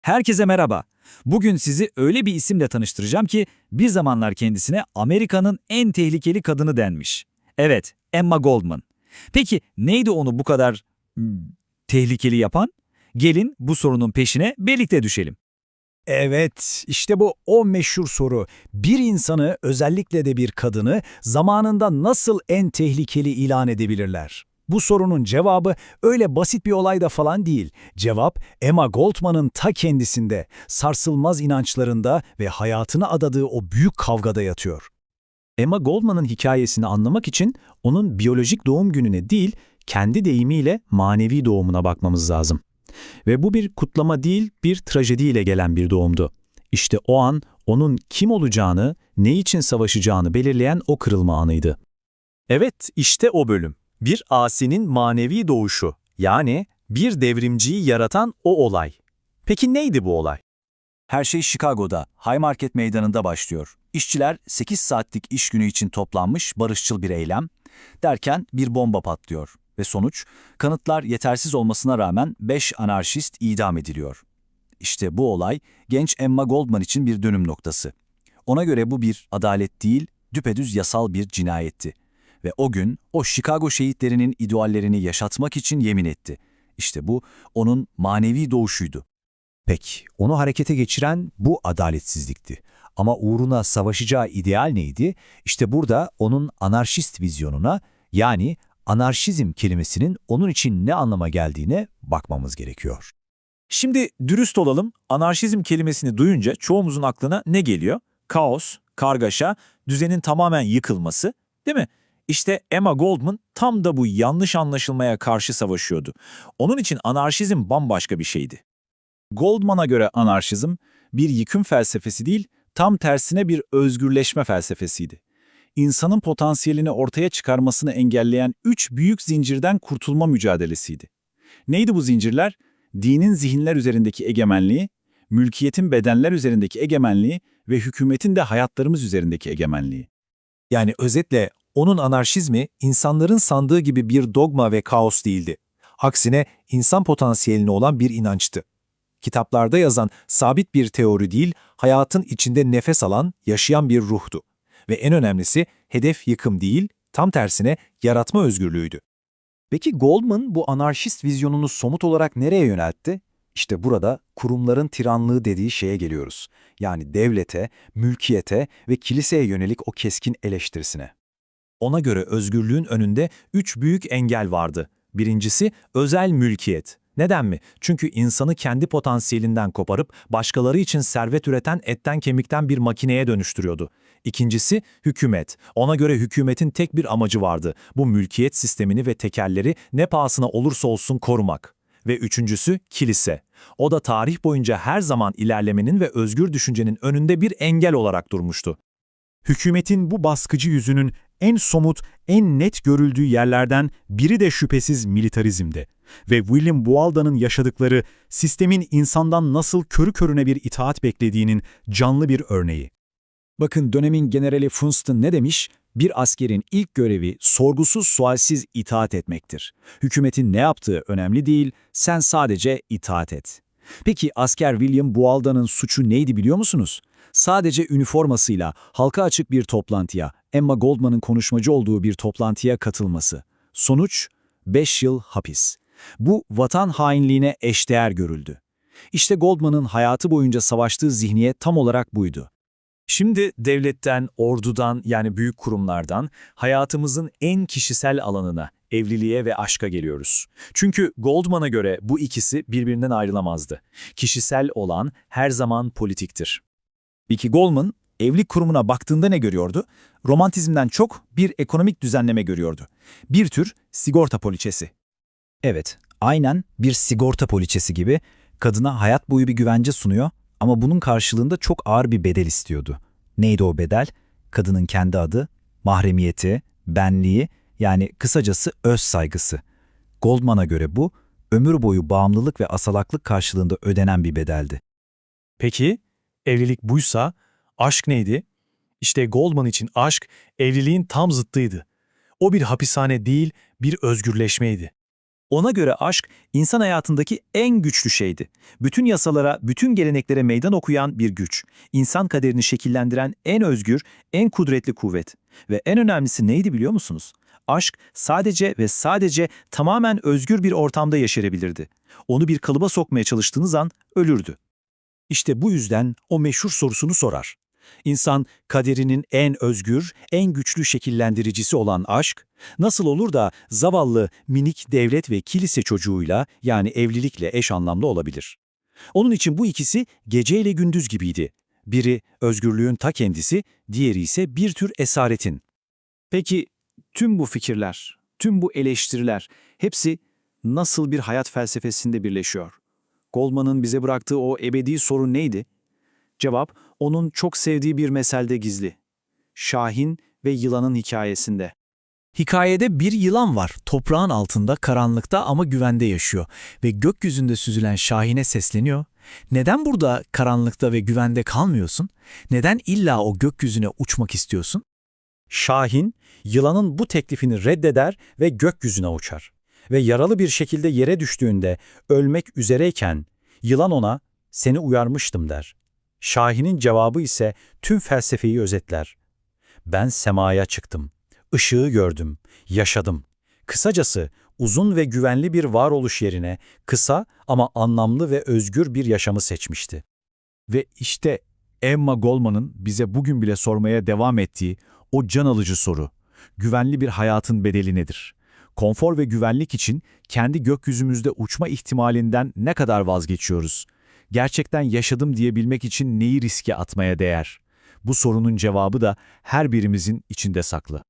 Herkese merhaba. Bugün sizi öyle bir isimle tanıştıracağım ki bir zamanlar kendisine Amerika'nın en tehlikeli kadını denmiş. Evet, Emma Goldman. Peki neydi onu bu kadar tehlikeli yapan? Gelin bu sorunun peşine birlikte düşelim. Evet, işte bu o meşhur soru. Bir insanı, özellikle de bir kadını zamanında nasıl en tehlikeli ilan edebilirler? Bu sorunun cevabı öyle basit bir olayda falan değil. Cevap Emma Goldman'ın ta kendisinde, sarsılmaz inançlarında ve hayatını adadığı o büyük kavgada yatıyor. Emma Goldman'ın hikayesini anlamak için onun biyolojik doğum gününe değil, kendi deyimiyle manevi doğumuna bakmamız lazım. Ve bu bir kutlama değil, bir trajediyle gelen bir doğumdu. İşte o an onun kim olacağını, ne için savaşacağını belirleyen o kırılma anıydı. Evet, işte o bölüm. Bir asinin manevi doğuşu, yani bir devrimciyi yaratan o olay. Peki neydi bu olay? Her şey Chicago'da, Haymarket Meydanı'nda başlıyor. İşçiler 8 saatlik iş günü için toplanmış barışçıl bir eylem. Derken bir bomba patlıyor. Ve sonuç, kanıtlar yetersiz olmasına rağmen 5 anarşist idam ediliyor. İşte bu olay genç Emma Goldman için bir dönüm noktası. Ona göre bu bir adalet değil, düpedüz yasal bir cinayetti. Ve o gün o Chicago şehitlerinin ideallerini yaşatmak için yemin etti. İşte bu onun manevi doğuşuydu. Peki, onu harekete geçiren bu adaletsizlikti. Ama uğruna savaşacağı ideal neydi? İşte burada onun anarşist vizyonuna, yani anarşizm kelimesinin onun için ne anlama geldiğine bakmamız gerekiyor. Şimdi dürüst olalım, anarşizm kelimesini duyunca çoğumuzun aklına ne geliyor? Kaos, kargaşa, düzenin tamamen yıkılması, değil mi? İşte Emma Goldman tam da bu yanlış anlaşılmaya karşı savaşıyordu. Onun için anarşizm bambaşka bir şeydi. Goldman'a göre anarşizm bir yıkım felsefesi değil, tam tersine bir özgürleşme felsefesiydi. İnsanın potansiyelini ortaya çıkarmasını engelleyen 3 büyük zincirden kurtulma mücadelesiydi. Neydi bu zincirler? Dinin zihinler üzerindeki egemenliği, mülkiyetin bedenler üzerindeki egemenliği ve hükümetin de hayatlarımız üzerindeki egemenliği. Yani özetle onun anarşizmi insanların sandığı gibi bir dogma ve kaos değildi. Aksine insan potansiyeline olan bir inançtı. Kitaplarda yazan sabit bir teori değil, hayatın içinde nefes alan, yaşayan bir ruhtu. Ve en önemlisi hedef yıkım değil, tam tersine yaratma özgürlüğüydü. Peki Goldman bu anarşist vizyonunu somut olarak nereye yöneltti? İşte burada kurumların tiranlığı dediği şeye geliyoruz. Yani devlete, mülkiyete ve kiliseye yönelik o keskin eleştirisine. Ona göre özgürlüğün önünde 3 büyük engel vardı. Birincisi özel mülkiyet. Neden mi? Çünkü insanı kendi potansiyelinden koparıp başkaları için servet üreten etten kemikten bir makineye dönüştürüyordu. İkincisi hükümet. Ona göre hükümetin tek bir amacı vardı. Bu mülkiyet sistemini ve tekelleri ne pahasına olursa olsun korumak. Ve üçüncüsü kilise. O da tarih boyunca her zaman ilerlemenin ve özgür düşüncenin önünde bir engel olarak durmuştu. Hükümetin bu baskıcı yüzünün en somut, en net görüldüğü yerlerden biri de şüphesiz militarizmdi. Ve William Bualda'nın yaşadıkları sistemin insandan nasıl körü körüne bir itaat beklediğinin canlı bir örneği. Bakın dönemin generali Funston ne demiş? Bir askerin ilk görevi sorgusuz sualsiz itaat etmektir. Hükümetin ne yaptığı önemli değil, sen sadece itaat et. Peki asker William Bualda'nın suçu neydi biliyor musunuz? Sadece üniformasıyla halka açık bir toplantıya, Emma Goldman'ın konuşmacı olduğu bir toplantıya katılması. Sonuç 5 yıl hapis. Bu vatan hainliğine eşdeğer görüldü. İşte Goldman'ın hayatı boyunca savaştığı zihniyet tam olarak buydu. Şimdi devletten, ordudan yani büyük kurumlardan hayatımızın en kişisel alanına, evliliğe ve aşka geliyoruz. Çünkü Goldman'a göre bu ikisi birbirinden ayrılamazdı. Kişisel olan her zaman politiktir. Peki Goldman, evlilik kurumuna baktığında ne görüyordu? Romantizmden çok bir ekonomik düzenleme görüyordu. Bir tür sigorta poliçesi. Evet, aynen bir sigorta poliçesi gibi kadına hayat boyu bir güvence sunuyor ama bunun karşılığında çok ağır bir bedel istiyordu. Neydi o bedel? Kadının kendi adı, mahremiyeti, benliği, yani kısacası öz saygısı. Goldman'a göre bu, ömür boyu bağımlılık ve asalaklık karşılığında ödenen bir bedeldi. Peki, evlilik buysa, aşk neydi? İşte Goldman için aşk, evliliğin tam zıttıydı. O bir hapishane değil, bir özgürleşmeydi. Ona göre aşk, insan hayatındaki en güçlü şeydi. Bütün yasalara, bütün geleneklere meydan okuyan bir güç. İnsan kaderini şekillendiren en özgür, en kudretli kuvvet. Ve en önemlisi neydi biliyor musunuz? Aşk sadece ve sadece tamamen özgür bir ortamda yaşayabilirdi. Onu bir kalıba sokmaya çalıştığınız an ölürdü. İşte bu yüzden o meşhur sorusunu sorar. İnsan kaderinin en özgür, en güçlü şekillendiricisi olan aşk, nasıl olur da zavallı, minik devlet ve kilise çocuğuyla yani evlilikle eş anlamlı olabilir? Onun için bu ikisi gece ile gündüz gibiydi. Biri özgürlüğün ta kendisi, diğeri ise bir tür esaretin. Peki tüm bu fikirler, tüm bu eleştiriler hepsi nasıl bir hayat felsefesinde birleşiyor? Goldman'ın bize bıraktığı o ebedi soru neydi? Cevap, onun çok sevdiği bir meselde gizli. Şahin ve yılanın hikayesinde. Hikayede bir yılan var, toprağın altında, karanlıkta ama güvende yaşıyor ve gökyüzünde süzülen Şahin'e sesleniyor. Neden burada karanlıkta ve güvende kalmıyorsun? Neden illa o gökyüzüne uçmak istiyorsun? Şahin, yılanın bu teklifini reddeder ve gökyüzüne uçar. Ve yaralı bir şekilde yere düştüğünde, ölmek üzereyken, yılan ona, "Seni uyarmıştım." der. Şahin'in cevabı ise tüm felsefeyi özetler. "Ben semaya çıktım. Işığı gördüm, yaşadım." Kısacası uzun ve güvenli bir varoluş yerine kısa ama anlamlı ve özgür bir yaşamı seçmişti. Ve işte Emma Goldman'ın bize bugün bile sormaya devam ettiği o can alıcı soru. Güvenli bir hayatın bedeli nedir? Konfor ve güvenlik için kendi gökyüzümüzde uçma ihtimalinden ne kadar vazgeçiyoruz? Gerçekten yaşadım diyebilmek için neyi riske atmaya değer? Bu sorunun cevabı da her birimizin içinde saklı.